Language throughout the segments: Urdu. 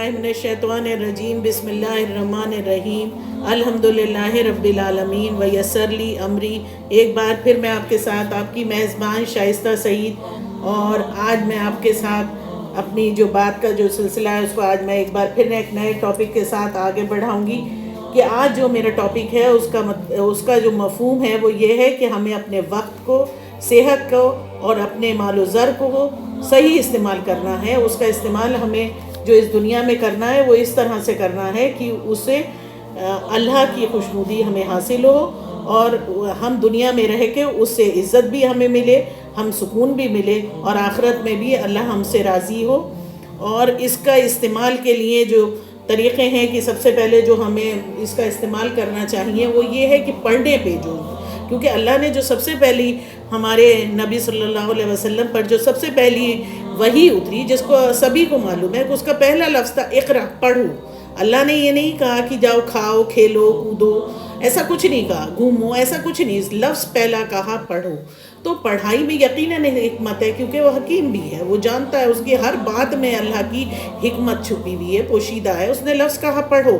باللہ من الشیطان الرجیم بسم اللہ الرحمن الرحیم الحمدللہ رب العالمین ویسر لی امری۔ ایک بار پھر میں آپ کے ساتھ آپ کی میزبان شائستہ سعید، اور آج میں آپ کے ساتھ اپنی جو بات کا جو سلسلہ ہے اس کو آج میں ایک بار پھر ایک نئے ٹاپک کے ساتھ آگے بڑھاؤں گی کہ آج جو میرا ٹاپک ہے اس کا جو مفہوم ہے وہ یہ ہے کہ ہمیں اپنے وقت کو، صحت کو اور اپنے مال و زر کو صحیح استعمال کرنا ہے۔ اس کا استعمال ہمیں جو اس دنیا میں کرنا ہے وہ اس طرح سے کرنا ہے کہ اسے اللہ کی خوشنودی ہمیں حاصل ہو، اور ہم دنیا میں رہ کے اس سے عزت بھی ہمیں ملے، ہم سکون بھی ملے، اور آخرت میں بھی اللہ ہم سے راضی ہو۔ اور اس کا استعمال کے لیے جو طریقے ہیں کہ سب سے پہلے جو ہمیں اس کا استعمال کرنا چاہیے وہ یہ ہے کہ پڑھنے پہ کیونکہ اللہ نے جو سب سے پہلی ہمارے نبی صلی اللہ علیہ وسلم پر جو سب سے پہلی وحی اتری، جس کو سبھی کو معلوم ہے کہ اس کا پہلا لفظ تھا اقرا، پڑھو۔ اللہ نے یہ نہیں کہا کہ جاؤ کھاؤ کھیلو کودو، ایسا کچھ نہیں کہا، گھومو، ایسا کچھ نہیں، لفظ پہلا کہا پڑھو۔ تو پڑھائی میں یقیناً حکمت ہے، کیونکہ وہ حکیم بھی ہے، وہ جانتا ہے، اس کی ہر بات میں اللہ کی حکمت چھپی ہوئی ہے، پوشیدہ ہے۔ اس نے لفظ کہا پڑھو،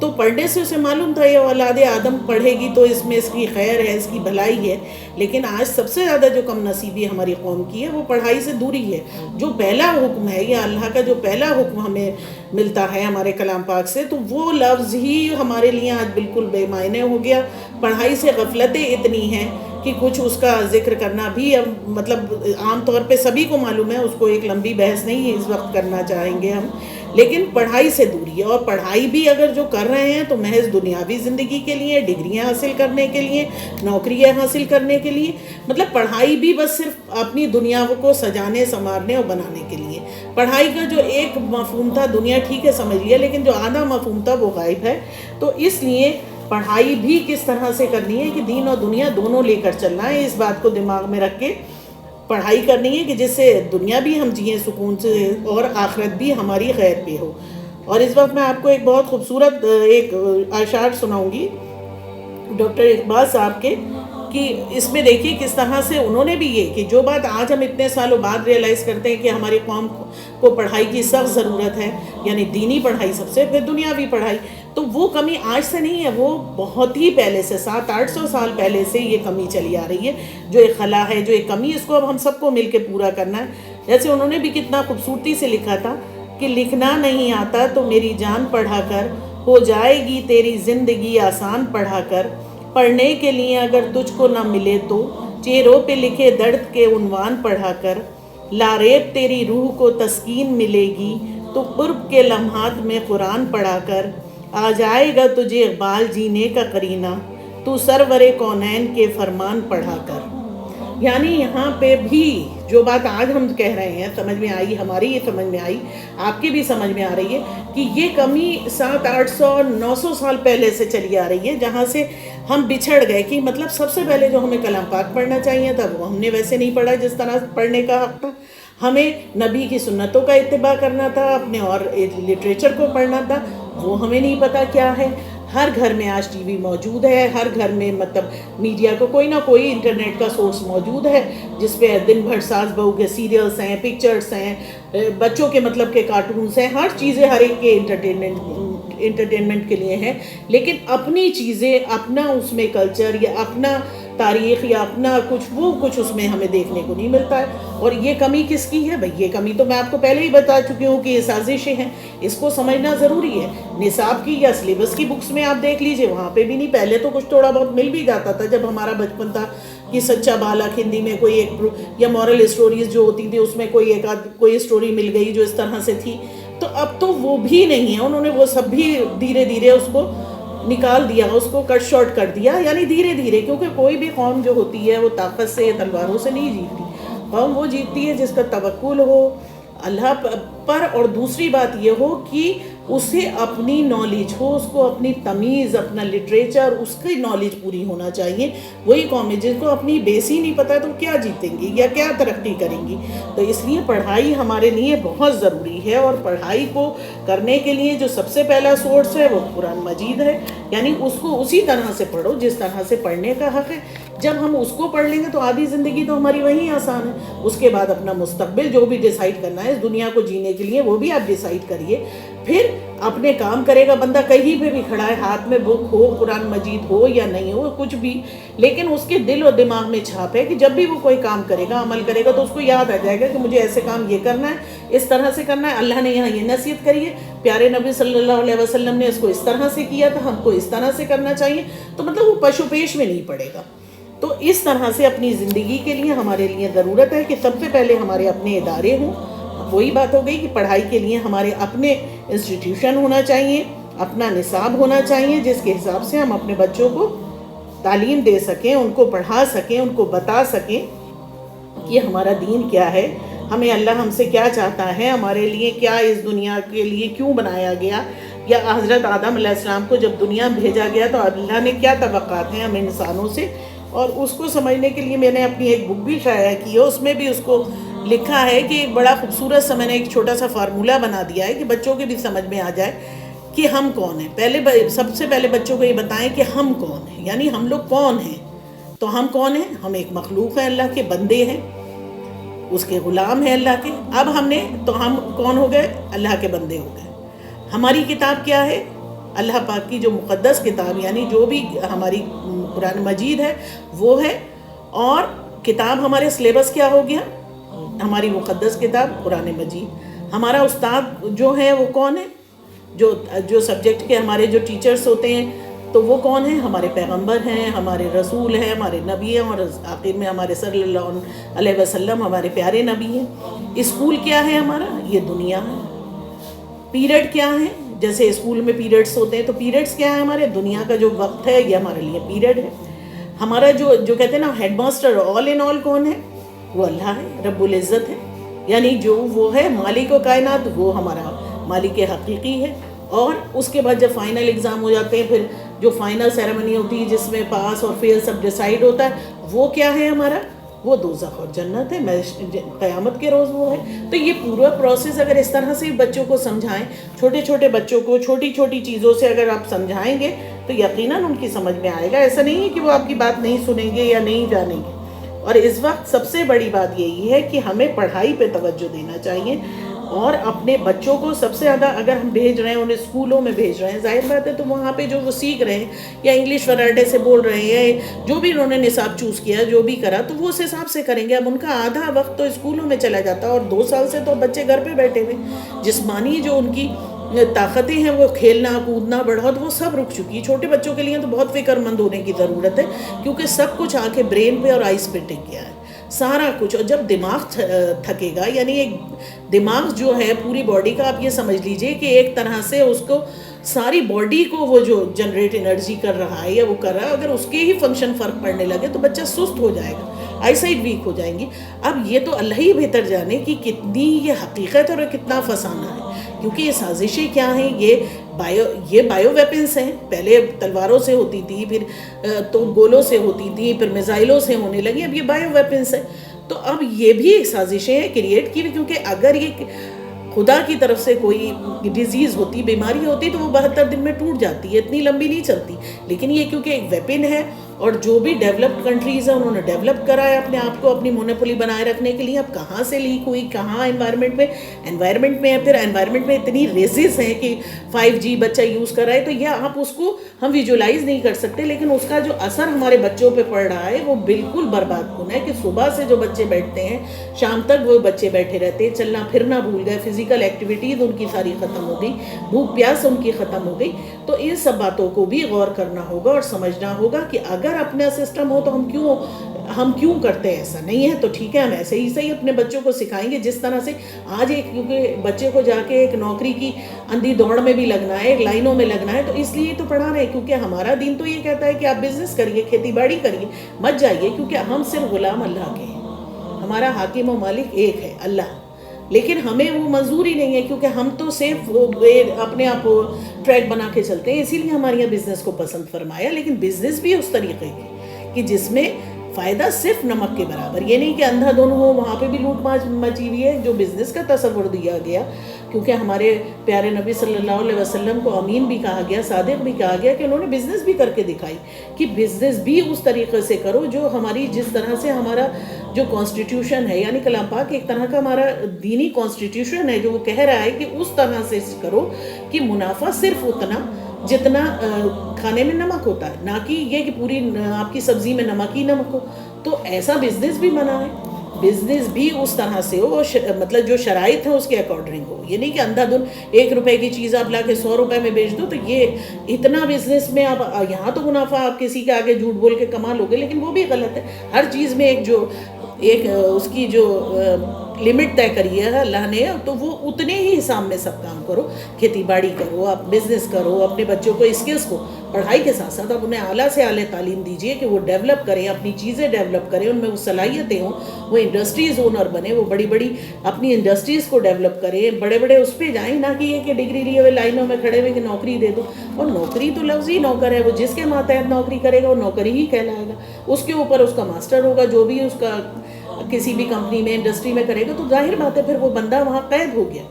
تو پڑھنے سے اسے معلوم تھا یہ اولاد آدم پڑھے گی تو اس میں اس کی خیر ہے، اس کی بھلائی ہے۔ لیکن آج سب سے زیادہ جو کم نصیبی ہماری قوم کی ہے وہ پڑھائی سے دوری ہے۔ جو پہلا حکم ہے یا اللہ کا جو پہلا حکم ہمیں ملتا ہے ہمارے کلام پاک سے، تو وہ لفظ ہی ہمارے لیے آج بالکل بے معنی ہو گیا۔ پڑھائی سے غفلتیں اتنی ہیں کہ کچھ اس کا ذکر کرنا بھی مطلب عام طور پہ سبھی کو معلوم ہے، اس کو ایک لمبی بحث نہیں اس وقت کرنا چاہیں گے ہم، لیکن پڑھائی سے دوری ہے۔ اور پڑھائی بھی اگر جو کر رہے ہیں تو محض دنیاوی زندگی کے لیے، ڈگریاں حاصل کرنے کے لیے، نوکریاں حاصل کرنے کے لیے، مطلب پڑھائی بھی بس صرف اپنی دنیا کو سجانے سنوارنے اور بنانے کے لیے۔ پڑھائی کا جو ایک مفہوم تھا، دنیا ٹھیک ہے سمجھ لیا، لیکن جو آدھا مفہوم تھا وہ غائب ہے۔ تو اس لیے پڑھائی بھی کس طرح سے کرنی ہے کہ دین اور دنیا دونوں لے کر چلنا ہے، اس بات کو دماغ میں رکھ کے پڑھائی کرنی ہے کہ جس سے دنیا بھی ہم جئیں سکون سے اور آخرت بھی ہماری خیر پہ ہو۔ اور اس وقت میں آپ کو ایک بہت خوبصورت ایک اشعار سناؤں گی ڈاکٹر اقبال صاحب کے، کہ اس میں دیکھیے کس طرح سے انہوں نے بھی یہ کہ جو بات آج ہم اتنے سالوں بعد ریئلائز کرتے ہیں کہ ہماری قوم کو پڑھائی کی سخت ضرورت ہے، یعنی دینی پڑھائی سب سے، پھر دنیاوی پڑھائی، تو وہ کمی آج سے نہیں ہے، وہ بہت ہی پہلے سے 700-800 سال پہلے سے یہ کمی چلی آ رہی ہے، جو ایک خلا ہے، جو ایک کمی، اس کو اب ہم سب کو مل کے پورا کرنا ہے۔ جیسے انہوں نے بھی کتنا خوبصورتی سے لکھا تھا کہ لکھنا نہیں آتا تو میری جان پڑھا کر، ہو جائے گی تیری زندگی آسان پڑھا کر، پڑھنے کے لیے اگر تجھ کو نہ ملے تو چہروں پہ لکھے درد کے عنوان پڑھا کر، لاریب تیری روح کو تسکین ملے گی تو قرب کے لمحات میں قرآن پڑھا کر، آ جائے گا تجھے اقبال جینے کا قرینہ تو سرور کونین کے فرمان پڑھا کر۔ یعنی یہاں پہ بھی جو بات آج ہم کہہ رہے ہیں سمجھ میں آئی، ہماری یہ سمجھ میں آئی، آپ کی بھی سمجھ میں آ رہی ہے کہ یہ کمی 700-800-900 سال پہلے سے چلی آ رہی ہے، جہاں سے ہم بچھڑ گئے کہ مطلب سب سے پہلے جو ہمیں کلام پاک پڑھنا چاہیے تھا وہ ہم نے ویسے نہیں پڑھا جس طرح پڑھنے کا حق تھا۔ ہمیں نبی کی سنتوں کا اتباع کرنا تھا، اپنے اور لٹریچر کو پڑھنا تھا، وہ ہمیں نہیں پتہ کیا ہے۔ ہر گھر میں آج ٹی وی موجود ہے، ہر گھر میں مطلب میڈیا کو کوئی نہ کوئی انٹرنیٹ کا سورس موجود ہے، جس پہ دن بھر ساز بہو کے سیریلز ہیں، پکچرز ہیں، بچوں کے مطلب کے کارٹونز ہیں، ہر چیزیں ہر ایک کے انٹرٹینمنٹ کے لیے ہیں، لیکن اپنی چیزیں، اپنا اس میں کلچر یا اپنا تاریخ یا اپنا کچھ اس میں ہمیں دیکھنے کو نہیں ملتا ہے۔ اور یہ کمی کس کی ہے بھئی؟ یہ کمی تو میں آپ کو پہلے ہی بتا چکی ہوں کہ یہ سازشیں ہیں، اس کو سمجھنا ضروری ہے۔ نصاب کی یا سلیبس کی بکس میں آپ دیکھ لیجئے، وہاں پہ بھی نہیں، پہلے تو کچھ تھوڑا بہت مل بھی جاتا تھا جب ہمارا بچپن تھا کہ سچا بالک ہندی میں کوئی ایک یا مورل اسٹوریز جو ہوتی تھی اس میں کوئی اسٹوری مل گئی جو اس طرح سے تھی، تو اب تو وہ بھی نہیں ہے، انہوں نے وہ سب بھی دھیرے دھیرے اس کو نکال دیا، اس کو کٹ شارٹ کر دیا، یعنی دھیرے دھیرے، کیونکہ کوئی بھی قوم جو ہوتی ہے وہ طاقت سے، تلواروں سے نہیں جیتتی، قوم وہ جیتتی ہے جس کا توکل ہو اللہ پر، اور دوسری بات یہ ہو کہ اسے اپنی نالج ہو، اس کو اپنی تمیز، اپنا لٹریچر، اس کی نالج پوری ہونا چاہیے۔ وہی قوم ہے جس کو اپنی بیس ہی نہیں پتہ تو کیا جیتیں گی یا کیا ترقی کریں گی۔ تو اس لیے پڑھائی ہمارے لیے بہت ضروری ہے، اور پڑھائی کو کرنے کے لیے جو سب سے پہلا سورس ہے وہ قرآن مجید ہے، یعنی اس کو اسی طرح سے پڑھو جس طرح سے پڑھنے کا حق ہے۔ جب ہم اس کو پڑھ لیں گے تو آدھی زندگی تو ہماری وہیں آسان ہے۔ اس کے بعد اپنا مستقبل جو بھی ڈیسائیڈ کرنا ہے اس دنیا کو جینے کے لیے وہ بھی آپ ڈیسائیڈ کریے، پھر اپنے کام کرے گا بندہ، کہیں پہ بھی کھڑا ہے، ہاتھ میں بک ہو، قرآن مجید ہو یا نہیں ہو، کچھ بھی، لیکن اس کے دل و دماغ میں چھاپ ہے کہ جب بھی وہ کوئی کام کرے گا، عمل کرے گا، تو اس کو یاد آ جائے گا کہ مجھے ایسے کام یہ کرنا ہے، اس طرح سے کرنا ہے، اللہ نے یہاں یہ نصیحت کری ہے، پیارے نبی صلی اللہ علیہ وسلم نے اس کو اس طرح سے کیا تھا، ہم کو اس طرح سے کرنا چاہیے، تو مطلب وہ پشو پیش میں نہیں پڑے گا۔ تو اس طرح سے اپنی زندگی کے لیے ہمارے لیے ضرورت ہے کہ سب سے پہلے ہمارے اپنے ادارے ہوں۔ وہی بات ہو گئی کہ پڑھائی کے لیے ہمارے اپنے انسٹیٹیوشن ہونا چاہیے، اپنا نصاب ہونا چاہیے، جس کے حساب سے ہم اپنے بچوں کو تعلیم دے سکیں، ان کو پڑھا سکیں، ان کو بتا سکیں کہ ہمارا دین کیا ہے، ہمیں اللہ ہم سے کیا چاہتا ہے، ہمارے لیے کیا، اس دنیا کے لیے کیوں بنایا گیا، یا حضرت آدم علیہ السلام کو جب دنیا بھیجا گیا تو اللہ نے کیا توقعات ہیں ہم انسانوں سے۔ اور اس کو سمجھنے کے لیے میں نے اپنی ایک بک بھی شائع کی ہے، اس میں بھی اس کو لکھا ہے کہ ایک بڑا خوبصورت سا میں نے ایک چھوٹا سا فارمولہ بنا دیا ہے کہ بچوں کے بھی سمجھ میں آ جائے کہ ہم کون ہیں۔ سب سے پہلے بچوں کو یہ بتائیں کہ ہم کون ہیں، یعنی ہم لوگ کون ہیں۔ تو ہم کون ہیں؟ ہم ایک مخلوق ہیں، اللہ کے بندے ہیں، اس کے غلام ہیں اللہ کے۔ اب ہم کون ہو گئے؟ اللہ کے بندے ہو گئے۔ ہماری کتاب کیا ہے؟ اللہ پاک کی جو مقدس کتاب، یعنی جو بھی ہماری قرآن مجید ہے وہ ہے۔ اور کتاب ہمارے سلیبس کیا ہو گیا؟ ہماری مقدس کتاب قرآن مجید۔ ہمارا استاد جو ہے وہ کون ہے؟ جو سبجیکٹ کے ہمارے جو ٹیچرز ہوتے ہیں تو وہ کون ہیں؟ ہمارے پیغمبر ہیں، ہمارے رسول ہیں، ہمارے نبی ہیں، اور آخر میں ہمارے صلی اللہ علیہ وسلم ہمارے پیارے نبی ہیں۔ اسکول کیا ہے ہمارا؟ یہ دنیا ہے۔ پیریڈ کیا ہے؟ جیسے اسکول میں پیریڈز ہوتے ہیں تو پیریڈز کیا ہے ہمارے؟ دنیا کا جو وقت ہے یہ ہمارے لیے پیریڈ ہے۔ ہمارا جو کہتے ہیں نا ہیڈ ماسٹر آل ان آل کون ہے؟ وہ اللہ ہے، رب العزت ہے، یعنی جو وہ ہے مالک و کائنات، وہ ہمارا مالک حقیقی ہے۔ اور اس کے بعد جب فائنل ایگزام ہو جاتے ہیں، پھر جو فائنل سیریمنی ہوتی ہے جس میں پاس اور فیل سب ڈیسائیڈ ہوتا ہے، وہ کیا ہے ہمارا؟ وہ دوزخ اور جنت ہے، قیامت کے روز وہ ہے۔ تو یہ پورا پروسیس اگر اس طرح سے بچوں کو سمجھائیں، چھوٹے چھوٹے بچوں کو چھوٹی چھوٹی چیزوں سے اگر آپ سمجھائیں گے تو یقیناً ان کی سمجھ میں آئے گا۔ ایسا نہیں ہے کہ وہ آپ کی بات نہیں سنیں گے یا نہیں جانیں گے۔ اور اس وقت سب سے بڑی بات یہی ہے کہ ہمیں پڑھائی پہ توجہ دینا چاہیے، اور اپنے بچوں کو سب سے زیادہ اگر ہم بھیج رہے ہیں، انہیں اسکولوں میں بھیج رہے ہیں، ظاہر بات ہے تو وہاں پہ جو وہ سیکھ رہے ہیں یا انگلش وراٹے سے بول رہے ہیں، جو بھی انہوں نے نصاب چوز کیا، جو بھی کرا، تو وہ اس حساب سے کریں گے۔ اب ان کا آدھا وقت تو اسکولوں میں چلا جاتا ہے، اور 2 سال سے تو بچے گھر پہ بیٹھے ہوئے، جسمانی جو ان کی طاقتیں ہیں، وہ کھیلنا کودنا بڑھوت، وہ سب رک چکی۔ چھوٹے بچوں کے لیے تو بہت فکر مند ہونے کی ضرورت ہے، کیونکہ سب کچھ آ کے برین پہ اور آئس پہ ٹک گیا ہے سارا کچھ۔ اور جب دماغ تھکے گا، یعنی ایک دماغ جو ہے پوری باڈی کا، آپ یہ سمجھ لیجئے کہ ایک طرح سے اس کو ساری باڈی کو وہ جو جنریٹ انرجی کر رہا ہے یا وہ کر رہا ہے، اگر اس کے ہی فنکشن فرق پڑنے لگے تو بچہ سست ہو جائے گا، آئی سائٹ ویک ہو جائیں گی۔ اب یہ تو اللہ ہی بہتر جانے کہ کتنی یہ حقیقت اور کتنا فسانہ ہے، کیونکہ یہ سازشیں کیا ہیں، یہ بائیو ویپنز ہیں۔ پہلے تلواروں سے ہوتی تھی، پھر تو گولوں سے ہوتی تھی، پھر میزائلوں سے ہونے لگی، اب یہ بائیو ویپنز ہیں۔ تو اب یہ بھی ایک سازشیں ہیں کریٹ کی، کیونکہ اگر یہ خدا کی طرف سے کوئی ڈیزیز ہوتی، بیماری ہوتی، تو وہ 72 دن میں ٹوٹ جاتی ہے، اتنی لمبی نہیں چلتی۔ لیکن یہ کیونکہ ایک ویپن ہے، اور جو بھی ڈیولپڈ کنٹریز ہیں انہوں نے ڈیولپ کرا ہے اپنے آپ کو اپنی مونوپولی بنائے رکھنے کے لیے۔ اب کہاں سے لیک ہوئی، کہاں انوائرمنٹ میں ہے، پھر انوائرمنٹ میں اتنی ریزز ہیں کہ 5G بچہ یوز کر رہا ہے، تو یہ آپ اس کو ہم ویژولائز نہیں کر سکتے، لیکن اس کا جو اثر ہمارے بچوں پہ پڑ رہا ہے وہ بالکل برباد کن ہے، کہ صبح سے جو بچے بیٹھتے ہیں شام تک وہ بچے بیٹھے رہتے ہیں، چلنا پھرنا بھول گئے، فزیکل ایکٹیویٹیز ان کی ساری ختم ہو گئی، بھوک پیاس ان کی ختم ہو گئی۔ تو ان سب باتوں کو بھی غور کرنا ہوگا اور سمجھنا ہوگا کہ اگر اپنا سسٹم ہو تو ہم کیوں کرتے ہیں، ایسا نہیں ہے تو ٹھیک ہے، ہم ایسے ہی صحیح اپنے بچوں کو سکھائیں گے، جس طرح سے آج کیونکہ بچے کو جا کے ایک نوکری کی اندھی دوڑ میں بھی لگنا ہے، ایک لائنوں میں لگنا ہے، تو اس لیے تو پڑھا رہے ہیں، کیونکہ ہمارا دین تو یہ کہتا ہے کہ آپ بزنس کریے، کھیتی باڑی کریے، مت جائیے، کیونکہ ہم صرف غلام اللہ کے ہیں، ہمارا حاکم و مالک ایک ہے اللہ، لیکن ہمیں وہ منظور ہی نہیں ہے، کیونکہ ہم تو صرف اپنے آپ کو ٹریک بنا کے چلتے ہیں، اسی لیے ہمارے یہاں بزنس کو پسند فرمایا۔ لیکن بزنس بھی اس طریقے کی کہ جس میں فائدہ صرف نمک کے برابر، یہ نہیں کہ اندھا دھن ہو، وہاں پہ بھی لوٹ ماج مچی ہوئی ہے۔ جو بزنس کا تصور دیا گیا، کیونکہ ہمارے پیارے نبی صلی اللہ علیہ وسلم کو امین بھی کہا گیا، صادق بھی کہا گیا، کہ انہوں نے بزنس بھی کر کے دکھائی کہ بزنس بھی اس طریقے سے کرو جو ہماری، جس طرح سے ہمارا جو کانسٹیٹیوشن ہے، یعنی کلام پاک ایک طرح کا ہمارا دینی کانسٹیٹیوشن ہے جو وہ کہہ رہا ہے کہ اس طرح سے کرو کہ منافع صرف اتنا جتنا کھانے میں نمک ہوتا ہے، نہ کہ یہ کہ پوری آپ کی سبزی میں نمک ہی نمک ہو. تو ایسا بزنس بھی منع ہے، بزنس بھی اس طرح سے ہو، مطلب جو شرائط ہیں اس کے اکارڈنگ ہو. یہ نہیں کہ اندھا دھن 1 روپے کی چیز آپ لا کے 100 روپے میں بیچ دو. تو یہ اتنا بزنس میں آپ یہاں تو منافع آپ کسی کے آگے جھوٹ بول کے کما لو گے، لیکن وہ بھی غلط ہے. ہر چیز میں ایک اس کی جو لمٹ طے کری ہے اللہ نے، تو وہ اتنے ہی حساب میں سب کام کرو. کھیتی باڑی کرو، آپ بزنس کرو، اپنے بچوں کو اسکلس کو پڑھائی کے ساتھ ساتھ آپ انہیں اعلیٰ سے اعلیٰ تعلیم دیجیے کہ وہ ڈیولپ کریں، اپنی چیزیں ڈیولپ کریں، ان میں وہ صلاحیتیں ہوں، وہ انڈسٹریز اونر بنے، وہ بڑی بڑی اپنی انڈسٹریز کو ڈیولپ کریں، بڑے بڑے اس پہ جائیں، نہ کہ یہ کہ ڈگری لیے ہوئے لائنوں میں کھڑے ہوئے کہ نوکری دے دو. اور نوکری تو لفظ ہی نوکر ہے، وہ جس کے ماتحت نوکری کرے گا وہ نوکری ہی کہلائے گا. اس کے اوپر اس کا ماسٹر ہوگا، جو بھی اس کا کسی بھی کمپنی میں انڈسٹری میں کرے گا، تو ظاہر بات ہے پھر وہ بندہ وہاں قید ہو گیا.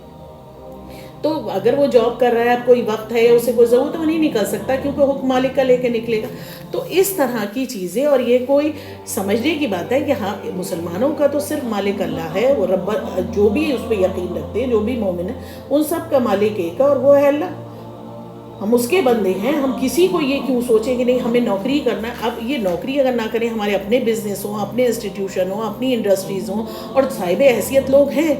تو اگر وہ جاب کر رہا ہے، کوئی وقت ہے، اسے کوئی ضرورت وہ نہیں نکل سکتا کیونکہ حکم مالک کا لے کے نکلے گا. تو اس طرح کی چیزیں، اور یہ کوئی سمجھنے کی بات ہے کہ ہاں مسلمانوں کا تو صرف مالک اللہ ہے، وہ رب جو بھی اس پہ یقین رکھتے ہیں، جو بھی مومن ہیں، ان سب کا مالک ایک ہے اور وہ ہے اللہ. ہم اس کے بندے ہیں. ہم کسی کو یہ کیوں سوچیں کہ نہیں ہمیں نوکری کرنا ہے. اب یہ نوکری اگر نہ کریں، ہمارے اپنے بزنس ہوں، اپنے انسٹیٹیوشن ہوں، اپنی انڈسٹریز ہوں، اور صاحب حیثیت لوگ ہیں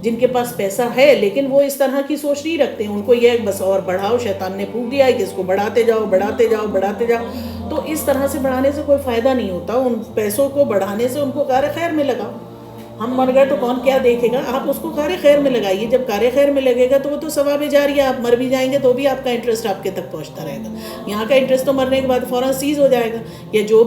جن کے پاس پیسہ ہے، لیکن وہ اس طرح کی سوچ نہیں رکھتے. ان کو یہ ہے بس اور بڑھاؤ، شیطان نے پھونک دیا ہے کہ اس کو بڑھاتے جاؤ بڑھاتے جاؤ بڑھاتے جاؤ. تو اس طرح سے بڑھانے سے کوئی فائدہ نہیں ہوتا. ان پیسوں کو بڑھانے سے ان کو کار خیر میں لگاؤ. ہم مر گئے تو کون کیا دیکھے گا؟ آپ اس کو کار خیر میں لگائیے. جب کار خیر میں لگے گا تو وہ تو ثواب جاریہ، آپ مر بھی جائیں گے تو بھی آپ کا انٹرسٹ آپ کے تک پہنچتا رہے گا. یہاں کا انٹرسٹ تو مرنے کے بعد فوراً سیز ہو جائے گا. یا جو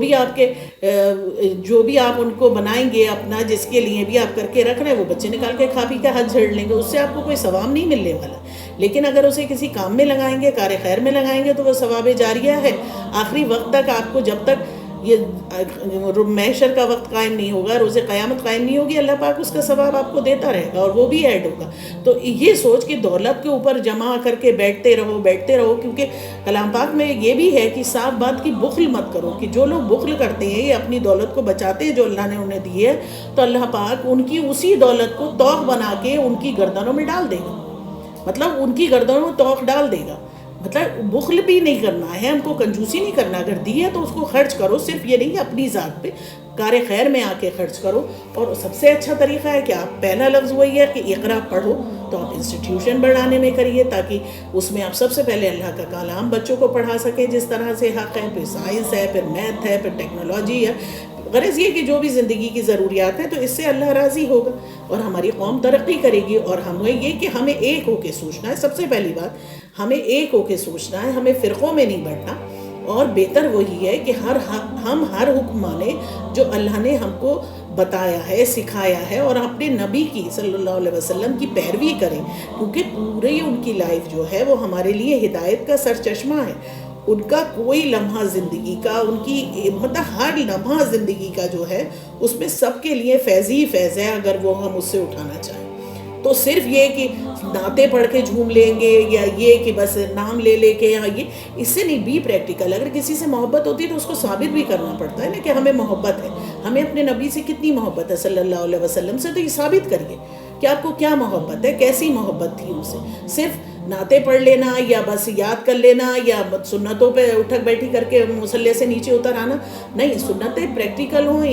بھی آپ ان کو بنائیں گے اپنا، جس کے لیے بھی آپ کر کے رکھ رہے ہیں، وہ بچے نکال کے کھا پی کے ہاتھ جھڑ لیں گے. اس سے آپ کو کوئی ثواب نہیں ملنے والا. لیکن اگر اسے کسی کام میں لگائیں گے، کار خیر میں لگائیں گے، تو وہ ثواب جاریہ ہے. آخری وقت تک آپ کو، جب تک یہ محشر کا وقت قائم نہیں ہوگا، روز قیامت قائم نہیں ہوگی، اللہ پاک اس کا ثواب آپ کو دیتا رہے گا اور وہ بھی ایڈ ہوگا. تو یہ سوچ کہ دولت کے اوپر جمع کر کے بیٹھتے رہو، کیونکہ کلام پاک میں یہ بھی ہے کہ صاف بات کی بخل مت کرو. کہ جو لوگ بخل کرتے ہیں، یہ اپنی دولت کو بچاتے ہیں جو اللہ نے انہیں دی ہے، تو اللہ پاک ان کی اسی دولت کو توق بنا کے ان کی گردنوں میں ڈال دے گا. مطلب ان کی گردنوں میں توق ڈال دے گا. مطلب بخل بھی نہیں کرنا ہے ہم کو، کنجوسی نہیں کرنا. اگر دی ہے تو اس کو خرچ کرو. صرف یہ نہیں کہ اپنی ذات پہ، کار خیر میں آ کے خرچ کرو. اور سب سے اچھا طریقہ ہے کہ آپ، پہلا لفظ وہی ہے کہ اقرا پڑھو. تو آپ انسٹیٹیوشن بڑھانے میں کریے تاکہ اس میں آپ سب سے پہلے اللہ کا کلام بچوں کو پڑھا سکیں جس طرح سے حق ہے. پھر سائنس ہے، پھر میتھ ہے، پھر ٹیکنالوجی ہے. غرض یہ کہ جو بھی زندگی کی ضروریات ہیں، تو اس سے اللہ راضی ہوگا اور ہماری قوم ترقی کرے گی. اور ہمیں یہ کہ ہمیں ایک ہو کے سوچنا ہے. سب سے پہلی بات ہمیں ایک ہو کے سوچنا ہے، ہمیں فرقوں میں نہیں بڑھنا. اور بہتر وہی ہے کہ ہم ہر حکم مانیں جو اللہ نے ہم کو بتایا ہے، سکھایا ہے، اور اپنے نبی کی صلی اللہ علیہ وسلم کی پیروی کریں. کیونکہ پورے ان کی لائف جو ہے وہ ہمارے لیے ہدایت کا سرچشمہ ہے. ان کا کوئی لمحہ زندگی کا، ان کی مطلب ہر لمحہ زندگی کا جو ہے، اس میں سب کے لیے فیض ہی فیض ہے اگر وہ ہم اس سے اٹھانا چاہیں. تو صرف یہ کہ نعتیں پڑھ کے جھوم لیں گے، یا یہ کہ بس نام لے کے، یہ اس سے نہیں. بھی پریکٹیکل. اگر کسی سے محبت ہوتی ہے تو اس کو ثابت بھی کرنا پڑتا ہے نا کہ ہمیں محبت ہے. ہمیں اپنے نبی سے کتنی محبت ہے صلی اللہ علیہ وسلم سے، تو یہ ثابت کریے کہ آپ کو کیا محبت ہے، کیسی محبت تھی ان سے. صرف نعتیں پڑھ لینا یا بس یاد کر لینا یا سنتوں پہ اٹھک بیٹھی کر کے مصلی سے نیچے اتر آنا نہیں. سنتیں پریکٹیکل ہوں،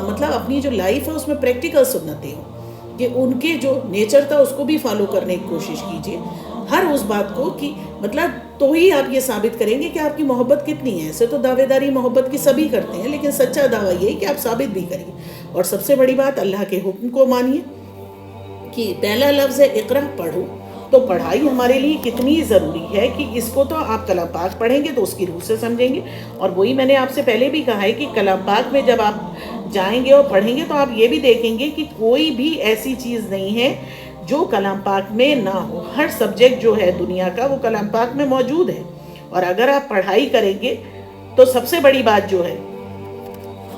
مطلب اپنی جو لائف ہے اس میں پریکٹیکل سنتیں ہوں کہ ان کے جو نیچر تھا اس کو بھی فالو کرنے کی کوشش کیجیے ہر اس بات کو. کہ مطلب تو ہی آپ یہ ثابت کریں گے کہ آپ کی محبت کتنی ہے. ایسے تو دعوے داری محبت کی سبھی کرتے ہیں، لیکن سچا دعویٰ یہ کہ آپ ثابت بھی کریے. اور سب سے بڑی بات، اللہ کے حکم کو مانیے. کہ پہلا لفظ ہے اقرا، پڑھو. تو پڑھائی ہمارے لیے کتنی ضروری ہے کہ اس کو تو آپ کلام پاک پڑھیں گے تو اس کی روح سے سمجھیں گے. اور وہی میں نے آپ سے پہلے بھی کہا ہے کہ کلام پاک میں جب آپ جائیں گے اور پڑھیں گے تو آپ یہ بھی دیکھیں گے کہ کوئی بھی ایسی چیز نہیں ہے جو کلام پاک میں نہ ہو. ہر سبجیکٹ جو ہے دنیا کا وہ کلام پاک میں موجود ہے. اور اگر آپ پڑھائی کریں گے تو سب سے بڑی بات جو ہے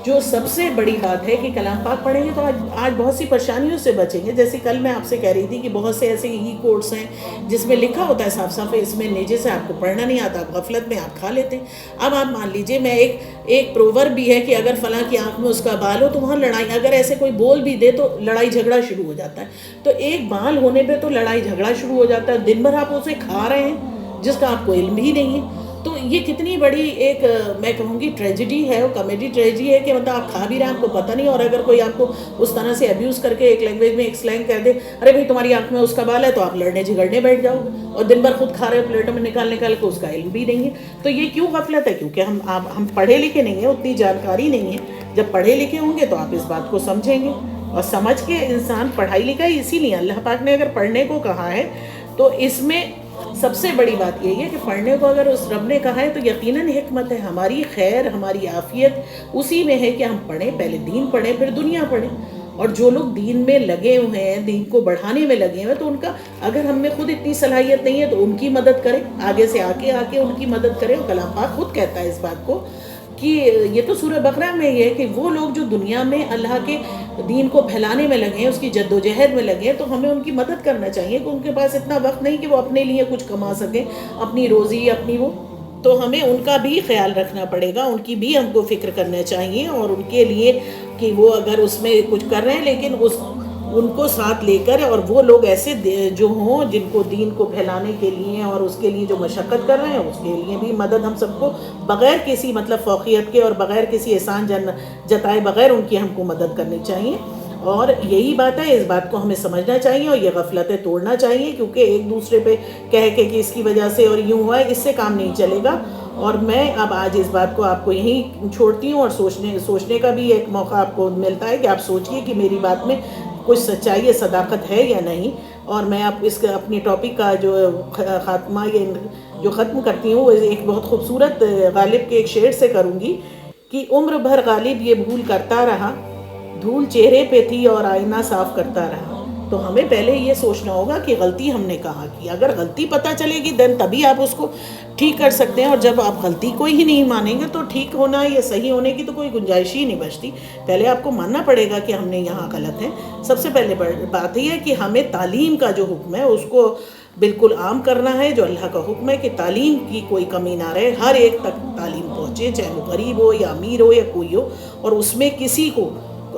جو سب سے بڑی بات ہے کہ کلام پاک پڑھیں گے تو آج بہت سی پریشانیوں سے بچیں گے. جیسے کل میں آپ سے کہہ رہی تھی کہ بہت سے ایسے ای کوڈس ہیں جس میں لکھا ہوتا ہے صاف صاف اس میں نجس ہے، آپ کو پڑھنا نہیں آتا، آپ غفلت میں آپ کھا لیتے ہیں. اب آپ مان لیجئے میں ایک پروور بھی ہے کہ اگر فلاں کی آنکھ میں اس کا بال ہو تو وہاں لڑائی، اگر ایسے کوئی بول بھی دے تو لڑائی جھگڑا شروع ہو جاتا ہے. تو ایک بال ہونے پہ تو لڑائی جھگڑا شروع ہو جاتا ہے، دن بھر آپ اسے کھا رہے ہیں جس کا آپ کو علم ہی نہیں ہے. تو یہ کتنی بڑی ایک میں کہوں گی ٹریجڈی ہے، اور کامیڈی ٹریجڈی ہے کہ مطلب آپ کھا بھی رہے ہیں، آپ کو پتہ نہیں، اور اگر کوئی آپ کو اس طرح سے ابیوز کر کے ایک لینگویج میں ایک سلینگ کہہ دے ارے بھائی تمہاری آنکھ میں اس کا بال ہے، تو آپ لڑنے جھگڑنے بیٹھ جاؤ گے، اور دن بھر خود کھا رہے ہو پلیٹوں میں نکال نکال کے، اس کا علم بھی نہیں ہے. تو یہ کیوں غفلت ہے؟ کیونکہ ہم پڑھے لکھے نہیں ہیں، اتنی جانکاری نہیں ہے. جب پڑھے لکھے ہوں گے تو آپ اس بات کو سمجھیں گے، اور سمجھ کے انسان پڑھائی لکھائی اسی لیے اللہ پاک نے اگر پڑھنے کو کہا ہے تو اس میں سب سے بڑی بات یہی ہے کہ پڑھنے کو اگر اس رب نے کہا ہے تو یقیناً حکمت ہے. ہماری خیر، ہماری عافیت اسی میں ہے کہ ہم پڑھیں، پہلے دین پڑھیں پھر دنیا پڑھیں. اور جو لوگ دین میں لگے ہوئے ہیں، دین کو بڑھانے میں لگے ہوئے ہیں، تو ان کا اگر ہم میں خود اتنی صلاحیت نہیں ہے تو ان کی مدد کریں، آگے سے آ کے ان کی مدد کریں. اور کلام پاک خود کہتا ہے اس بات کو کہ یہ تو سورہ بقرہ میں یہ ہے کہ وہ لوگ جو دنیا میں اللہ کے دین کو پھیلانے میں لگے ہیں، اس کی جد و جہد میں لگے ہیں، تو ہمیں ان کی مدد کرنا چاہیے کہ ان کے پاس اتنا وقت نہیں کہ وہ اپنے لیے کچھ کما سکیں، اپنی روزی اپنی وہ، تو ہمیں ان کا بھی خیال رکھنا پڑے گا، ان کی بھی ہم کو فکر کرنا چاہیے، اور ان کے لیے کہ وہ اگر اس میں کچھ کر رہے ہیں لیکن ان کو ساتھ لے کر، اور وہ لوگ ایسے جو ہوں جن کو دین کو پھیلانے کے لیے اور اس کے لیے جو مشقت کر رہے ہیں، اس کے لیے بھی مدد ہم سب کو بغیر کسی مطلب فوقیت کے اور بغیر کسی احسان جتائے بغیر ان کی ہم کو مدد کرنی چاہیے. اور یہی بات ہے، اس بات کو ہمیں سمجھنا چاہیے اور یہ غفلتیں توڑنا چاہیے، کیونکہ ایک دوسرے پہ کہہ کے کہ اس کی وجہ سے اور یوں ہوا ہے، اس سے کام نہیں چلے گا. اور میں اب آج اس بات کو آپ کو یہیں چھوڑتی ہوں، اور سوچنے کا بھی ایک موقع آپ کو ملتا ہے کہ آپ سوچئے کہ میری بات میں کچھ سچائی یا صداقت ہے یا نہیں. اور میں اب اپنی ٹاپک کا جو خاتمہ جو ختم کرتی ہوں وہ ایک بہت خوبصورت غالب کے ایک شعر سے کروں گی کہ عمر بھر غالب یہ بھول کرتا رہا، دھول چہرے پہ تھی اور آئینہ صاف کرتا رہا. تو ہمیں پہلے یہ سوچنا ہوگا کہ غلطی ہم نے کہاں کی. اگر غلطی پتہ چلے گی دین تبھی آپ اس کو ٹھیک کر سکتے ہیں، اور جب آپ غلطی کو ہی نہیں مانیں گے تو ٹھیک ہونا یا صحیح ہونے کی تو کوئی گنجائش ہی نہیں بچتی. پہلے آپ کو ماننا پڑے گا کہ ہم نے یہاں غلط ہیں. سب سے پہلے بات یہ ہے کہ ہمیں تعلیم کا جو حکم ہے اس کو بالکل عام کرنا ہے، جو اللہ کا حکم ہے کہ تعلیم کی کوئی کمی نہ رہے، ہر ایک تک تعلیم پہنچے، چاہے وہ غریب ہو یا امیر ہو یا کوئی ہو. اور اس میں کسی کو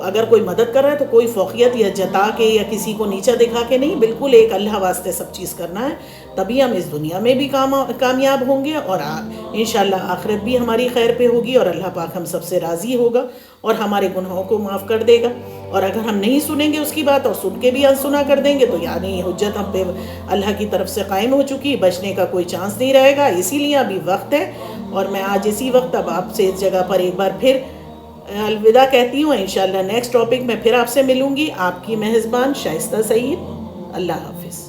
اگر کوئی مدد کر رہا ہے تو کوئی فوقیت یا جتا کے یا کسی کو نیچا دکھا کے نہیں، بالکل ایک اللہ واسطے سب چیز کرنا ہے. تبھی ہم اس دنیا میں بھی کامیاب ہوں گے، اور انشاءاللہ آخرت بھی ہماری خیر پہ ہوگی، اور اللہ پاک ہم سب سے راضی ہوگا اور ہمارے گناہوں کو معاف کر دے گا. اور اگر ہم نہیں سنیں گے اس کی بات اور سن کے بھی انسنا کر دیں گے تو یعنی حجت ہم پہ اللہ کی طرف سے قائم ہو چکی، بچنے کا کوئی چانس نہیں رہے گا. اسی لیے ابھی وقت ہے، اور میں آج اسی وقت اب آپ سے اس جگہ پر ایک بار پھر الوداع کہتی ہوں. انشاءاللہ نیکسٹ ٹاپک میں پھر آپ سے ملوں گی. آپ کی میزبان شائستہ سعید. اللہ حافظ.